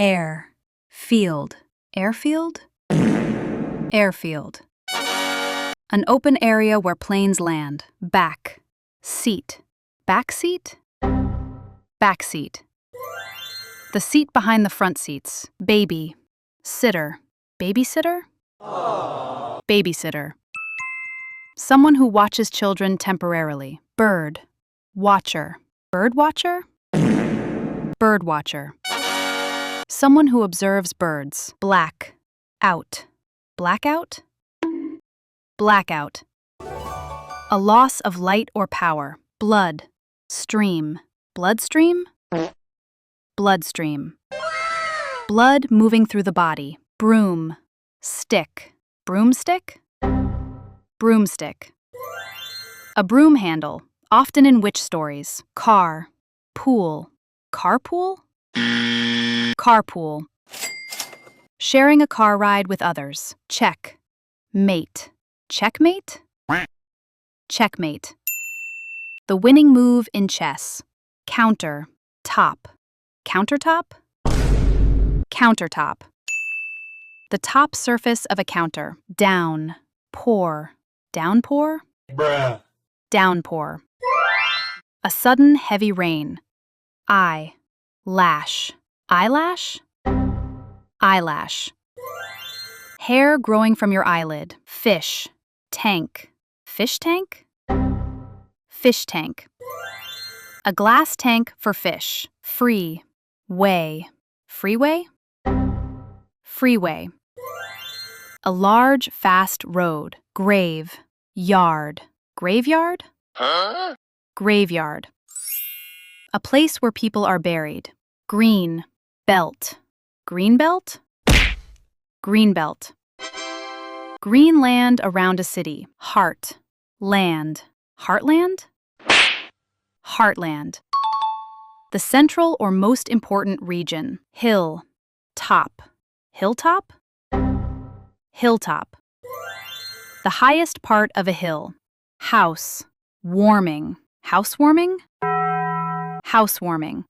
Air. Field. Airfield? Airfield. An open area where planes land. Back. Seat. Back seat? Back seat. The seat behind the front seats. Baby. Sitter. Babysitter? Babysitter. Someone who watches children temporarily. Bird. Watcher. Birdwatcher? Birdwatcher. Someone who observes birds. Black. Out. Blackout? Blackout. A loss of light or power. Blood. Stream. Bloodstream? Bloodstream. Blood moving through the body. Broom. Stick. Broomstick? Broomstick. A broom handle, often in witch stories. Car. Pool. Carpool? Carpool. Sharing a car ride with others. Check. Mate. Checkmate? Checkmate. The winning move in chess. Counter. Top. Countertop? Countertop. The top surface of a counter. Down. Pour. Downpour? Bruh. Downpour. A sudden heavy rain. Eye. Lash. Eyelash? Eyelash. Hair growing from your eyelid. Fish. Tank. Fish tank? Fish tank. A glass tank for fish. Free. Way. Freeway? Freeway. A large, fast road. Grave. Yard. Graveyard? Graveyard. A place where people are buried. Green. Belt. Green belt? Green belt. Green land around a city. Heart. Land. Heartland? Heartland. The central or most important region. Hill. Top. Hilltop? Hilltop. The highest part of a hill. House. Warming. Housewarming? Housewarming.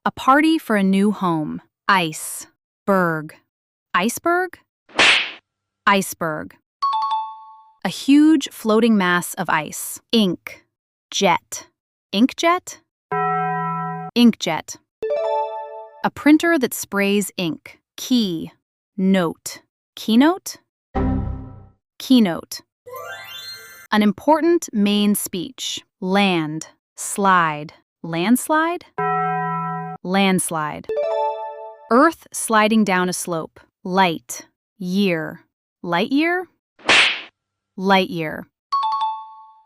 A party for a new home. Ice. Berg. Iceberg? Iceberg. A huge floating mass of ice. Ink. Jet. Inkjet? Inkjet. A printer that sprays ink. Key. Note. Keynote? Keynote. An important main speech. Land. Slide. Landslide? Landslide. Earth sliding down a slope. Light. Year. Lightyear? Lightyear.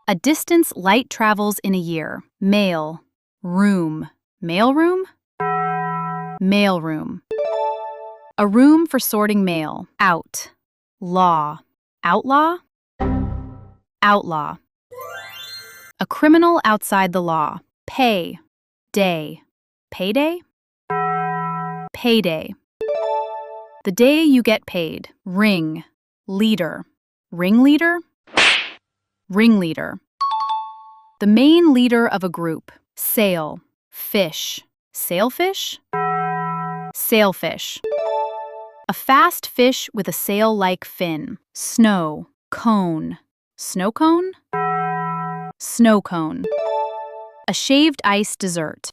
A distance light travels in a year. Mail. Room. Mailroom? Mailroom. A room for sorting mail. Out. Law. Outlaw? Outlaw. A criminal outside the law. Pay. Day. Payday? Payday. The day you get paid. Ring. Leader. Ringleader? Ringleader. The main leader of a group. Sail. Fish. Sailfish? Sailfish. A fast fish with a sail-like fin. Snow. Cone. Snowcone? Snowcone. A shaved ice dessert.